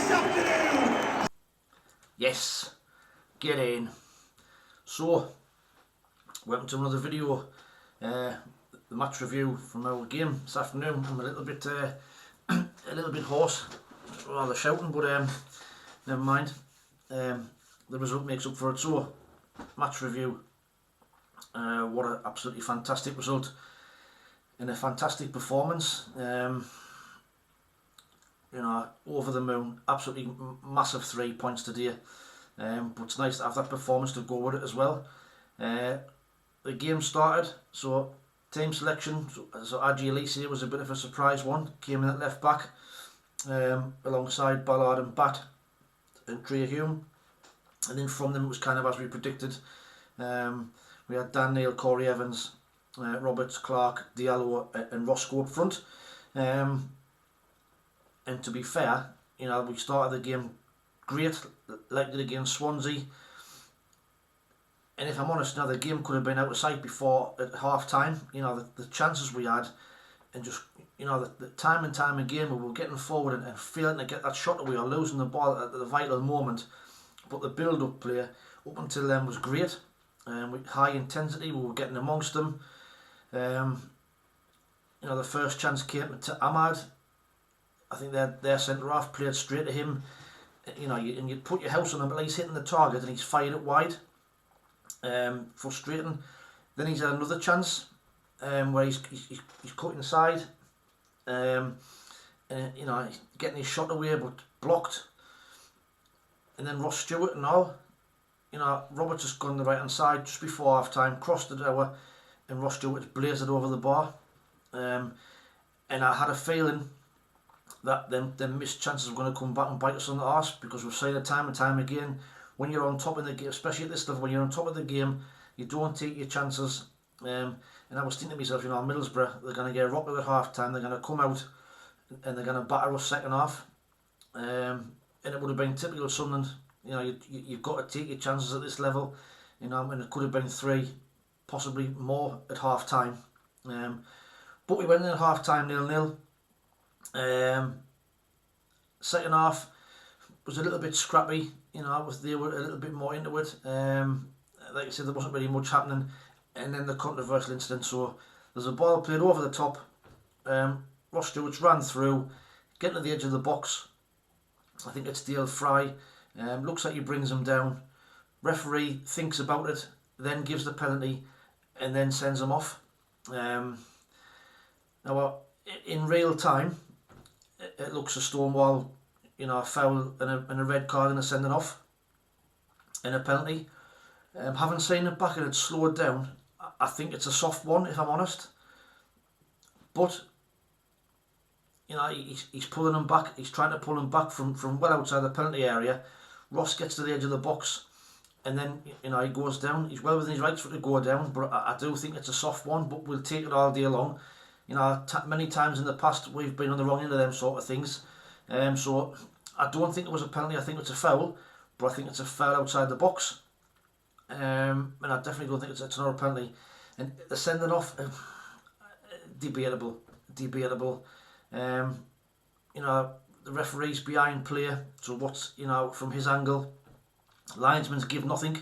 this afternoon. Yes, get in. So, welcome to another video, the match review from our game this afternoon. I'm a little bit hoarse, rather shouting, but never mind. The result makes up for it. So, match review. What an absolutely fantastic result and a fantastic performance. You know, over the moon, absolutely massive 3 points today. But it's nice to have that performance to go with it as well. The game started, so team selection, so Adji Elise was a bit of a surprise one, came in at left back, alongside Ballard and Bat and Trey Hume, and then from them it was kind of as we predicted. We had Dan Neil, Corey Evans, Roberts, Clark, Diallo and Roscoe up front. And to be fair, you know, we started the game great, like did against Swansea. And if I'm honest now, the game could have been out of sight before at half time. You know, the chances we had, and just, you know, the time and time again we were getting forward and failing to get that shot away or losing the ball at the vital moment. But the build-up play up until then was great. With high intensity, we were getting amongst them. You know, the first chance came to Ahmad. I think their centre-half played straight to him. You know, and you put your house on him, but he's hitting the target and he's fired it wide. Frustrating. Then he's had another chance where he's cut inside. And, you know, getting his shot away but blocked. And then Ross Stewart and all. You know, Roberts has gone the right hand side just before half time, crossed the tower, and Ross Stewart blazed it over the bar. And I had a feeling that them missed chances were going to come back and bite us on the arse, because we've seen it time and time again. When you're on top of the game, especially at this level, when you're on top of the game, you don't take your chances. And I was thinking to myself, you know, Middlesbrough, they're going to get rocked at half time, they're going to come out and they're going to batter us second half. And it would have been typical of Sunderland. You know, you've got to take your chances at this level. You know, and it could have been 3, possibly more at half time. But we went in at half time 0-0. Second half was a little bit scrappy. You know, they were a little bit more into it. Like I said, there wasn't really much happening. And then the controversial incident. So there's a ball played over the top. Ross Stewart's ran through, getting to the edge of the box. I think it's Dale Fry. Looks like he brings him down. Referee thinks about it, then gives the penalty, and then sends him off. Now, in real time, it looks a Stonewall, you know, a foul and a red card and a sending off and a penalty. Having seen it back and it's slowed down, I think it's a soft one, if I'm honest. But, you know, he's pulling him back. He's trying to pull him back from well outside the penalty area. Ross gets to the edge of the box, and then, you know, he goes down. He's well within his rights for it to go down, but I do think it's a soft one. But we'll take it all day long. You know, many times in the past we've been on the wrong end of them sort of things. So I don't think it was a penalty. I think it's a foul, but I think it's a foul outside the box. And I definitely don't think it's not a penalty. And the sending off, debatable. You know, the referee's behind play, so what's, you know, from his angle, linesmen's give nothing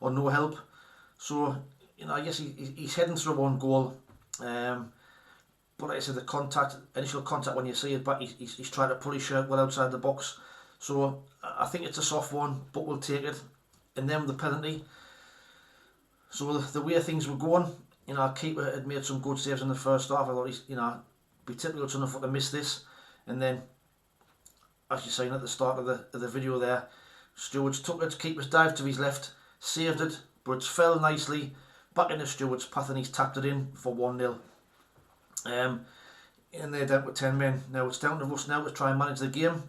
or no help. So, you know, I guess he's heading through one goal. But like I said, the initial contact when you see it back, he's trying to pull his shirt well outside the box. So I think it's a soft one, but we'll take it. And then the penalty. So the way things were going, you know, our keeper had made some good saves in the first half. I thought he's, you know, be typical to enough to miss this. And then, as you're saying at the start of the video there, Stewart's took it, keeper's dived to his left, saved it, but it's fell nicely back into Stewart's path and he's tapped it in for 1-0. And they're down with 10 men. Now it's down to us now to try and manage the game.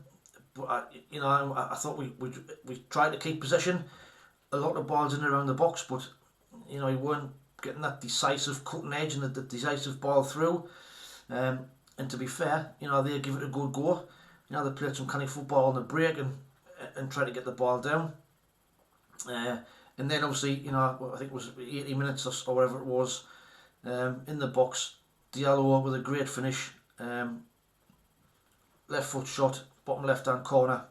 But you know, I thought we tried to keep possession. A lot of balls in and around the box, but you know, we weren't getting that decisive cutting edge and the decisive ball through. And to be fair, you know, they give it a good go. You know, they played some kind of football on the break and tried to get the ball down. And then obviously, you know, I think it was 80 minutes or whatever it was, in the box, Diallo with a great finish, left foot shot, bottom left hand corner,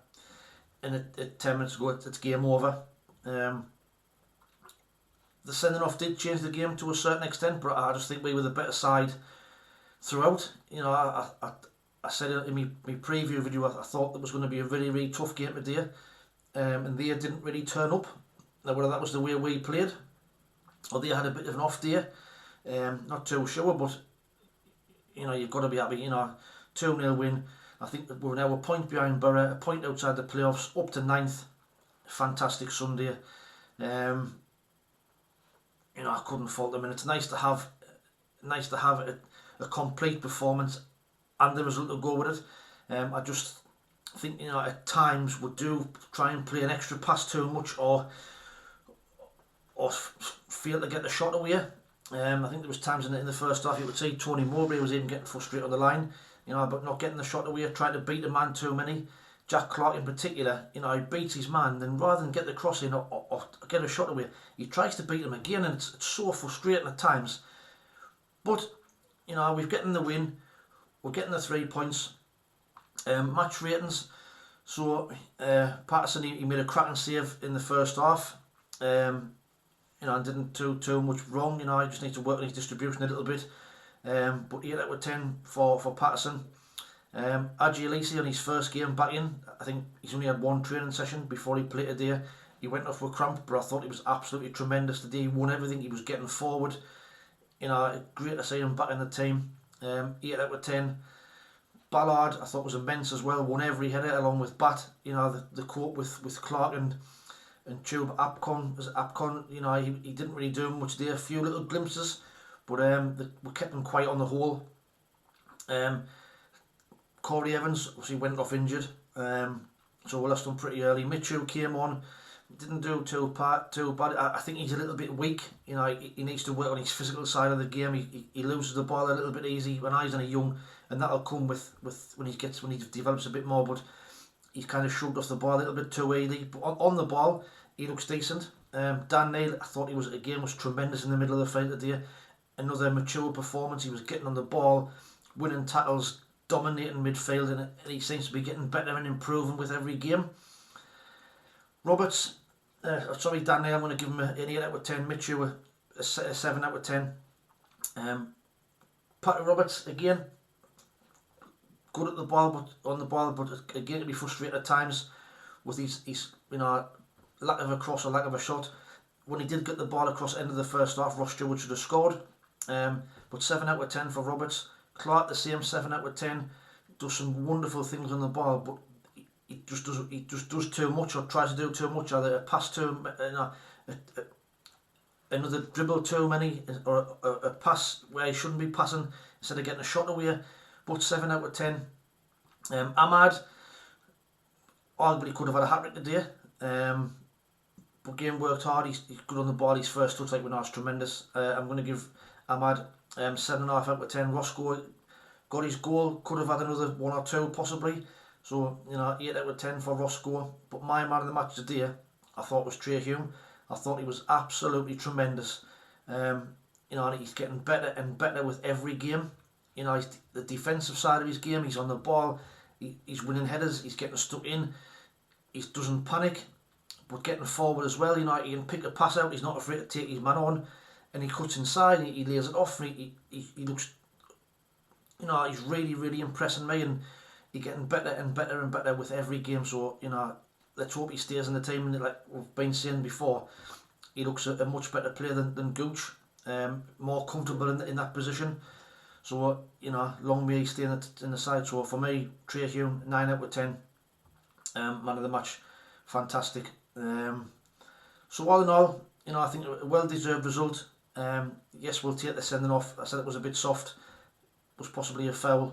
and at 10 minutes ago it's game over. The sending off did change the game to a certain extent, but I just think we were the better side throughout. You know, I said in my preview video, I thought there was going to be a really, really tough game today, and they didn't really turn up. Now, whether that was the way we played, or they had a bit of an off day, not too sure, but you know, you've got to be happy. You know, 2-0 win. I think we're now a point behind Borough, a point outside the playoffs, up to 9th. Fantastic Sunday. You know, I couldn't fault them, and it's nice to have a complete performance and the result to go with it. I just think, you know, at times we do try and play an extra pass too much, or fail to get the shot away. I think there was times in the first half you would see Tony Mowbray was even getting frustrated on the line, you know, but not getting the shot away, trying to beat the man too many. Jack Clark in particular, you know, he beats his man, then rather than get the cross in or get a shot away, he tries to beat him again, and it's so frustrating at times. But, you know, we're getting the win, we're getting the 3 points. Match ratings, so Patterson, he made a cracking save in the first half, you know, and didn't do too much wrong. You know, he just needs to work on his distribution a little bit. But 8 out of 10 for Patterson. Adji Elise on his first game back in, I think he's only had one training session before he played today. He went off with cramp, but I thought he was absolutely tremendous today. He won everything, he was getting forward. You know, great to see him back in the team. 8 out of 10. Ballard, I thought was immense as well, won every header along with Bat. You know, the quote with Clark and Tube Apcon, you know, he didn't really do much there, a few little glimpses, but we kept him quiet on the whole. Corey Evans, he went off injured, so we lost him pretty early. Mitchell came on, didn't do too bad. I think he's a little bit weak. You know, he needs to work on his physical side of the game. He loses the ball a little bit easy when he's only young, and that'll come with when he develops a bit more. But he's kind of shrugged off the ball a little bit too early. But on the ball, he looks decent. Dan Neil, I thought he was tremendous in the middle of the field today. Another mature performance. He was getting on the ball, winning tackles, dominating midfield, and he seems to be getting better and improving with every game. Roberts, Dan Neil, I'm going to give him an 8 out of 10. Mitchell, a 7 out of 10. Pat Roberts, again, good at the ball, but again to be frustrated at times with his you know, lack of a cross or lack of a shot. When he did get the ball across the end of the first half, Ross Stewart should have scored. But 7 out of 10 for Roberts. Clark the same, 7 out of 10. Does some wonderful things on the ball, but he just does too much, or tries to do too much, either a pass too, you know, another dribble too many, or a pass where he shouldn't be passing instead of getting a shot away. But 7 out of 10. Ahmad arguably could have had a hat-trick today, but game worked hard. He's good on the ball. His first touch, like, was tremendous. I'm going to give Ahmad 7.5 out of 10. Roscoe got his goal, could have had another 1 or 2 possibly. So, you know, 8 out of 10 for Roscoe. But my man of the match today, I thought, was Trey Hume. I thought he was absolutely tremendous. You know, he's getting better and better with every game. You know, the defensive side of his game, he's on the ball, he's winning headers, he's getting stuck in, he doesn't panic, but getting forward as well. You know, he can pick a pass out, he's not afraid to take his man on, and he cuts inside, he lays it off, and he looks, you know, he's really, really impressing me, and he's getting better and better and better with every game. So, you know, let's hope he stays in the team, and like we've been saying before, he looks a much better player than Gooch, more comfortable in that position. So, you know, long may he stay in the side. So for me, Trey Hume, 9 out of 10. Man of the match, fantastic. So all in all, you know, I think a well-deserved result. Yes, we'll take the sending off. I said it was a bit soft. It was possibly a foul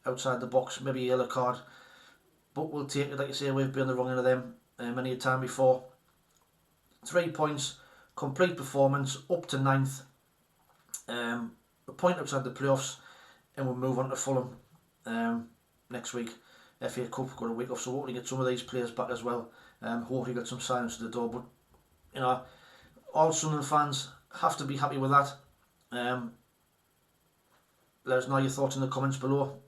outside the box, maybe a yellow card. But we'll take it. Like you say, we've been on the wrong end of them many a time before. 3 points, complete performance, up to 9th. A point outside the playoffs, and we'll move on to Fulham next week. FA Cup, got a week off, so hopefully get some of these players back as well. Hopefully get some silence to the door. But, you know, all Sunderland fans have to be happy with that. Let us know your thoughts in the comments below.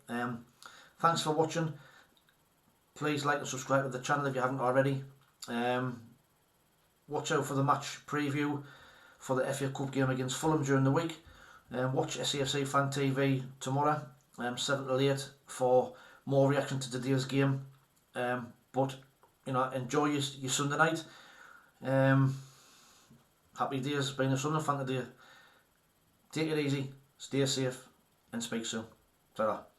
Thanks for watching. please like and subscribe to the channel if you haven't already. Watch out for the match preview for the FA Cup game against Fulham during the week. Watch SAFC Fan TV tomorrow, 7 till 8, for more reaction to today's game. But enjoy your Sunday night. Happy days being a Sunderland fan today. Take it easy, stay safe, and speak soon. Ta-ra.